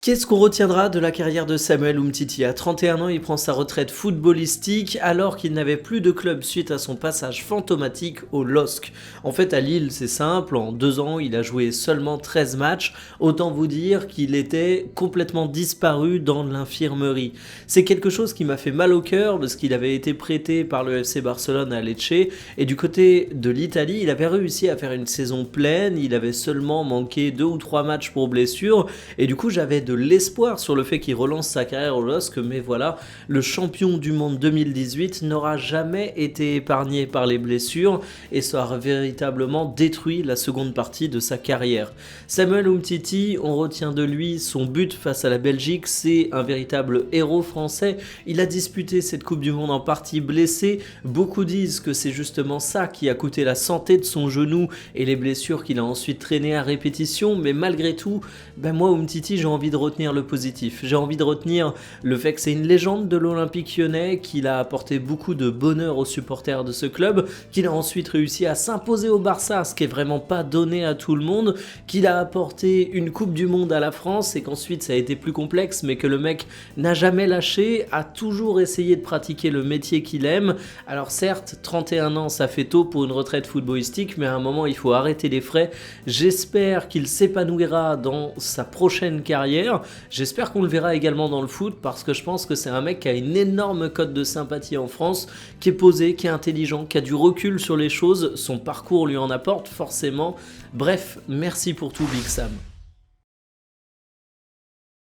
Qu'est-ce qu'on retiendra de la carrière de Samuel Umtiti? À 31 ans, il prend sa retraite footballistique alors qu'il n'avait plus de club suite à son passage fantomatique au LOSC. En fait, à Lille, c'est simple, en 2 ans, il a joué seulement 13 matchs, autant vous dire qu'il était complètement disparu dans l'infirmerie. C'est quelque chose qui m'a fait mal au cœur parce qu'il avait été prêté par le FC Barcelone à Lecce et du côté de l'Italie, il avait réussi à faire une saison pleine, il avait seulement manqué 2 ou 3 matchs pour blessure et du coup, j'avais de l'espoir sur le fait qu'il relance sa carrière au LOSC, mais voilà, le champion du monde 2018 n'aura jamais été épargné par les blessures et ça a véritablement détruit la seconde partie de sa carrière. Samuel Umtiti, on retient de lui son but face à la Belgique, c'est un véritable héros français. Il a disputé cette Coupe du Monde en partie blessé. Beaucoup disent que c'est justement ça qui a coûté la santé de son genou et les blessures qu'il a ensuite traînées à répétition, mais malgré tout, moi Umtiti, j'ai envie de retenir le positif. J'ai envie de retenir le fait que c'est une légende de l'Olympique Lyonnais, qu'il a apporté beaucoup de bonheur aux supporters de ce club, qu'il a ensuite réussi à s'imposer au Barça, ce qui est vraiment pas donné à tout le monde, qu'il a apporté une Coupe du Monde à la France et qu'ensuite ça a été plus complexe, mais que le mec n'a jamais lâché, a toujours essayé de pratiquer le métier qu'il aime. Alors certes, 31 ans ça fait tôt pour une retraite footballistique, mais à un moment il faut arrêter les frais. J'espère qu'il s'épanouira dans sa prochaine carrière. J'espère qu'on le verra également dans le foot parce que je pense que c'est un mec qui a une énorme cote de sympathie en France, qui est posé, qui est intelligent, qui a du recul sur les choses. Son parcours lui en apporte forcément. Bref, merci pour tout Big Sam.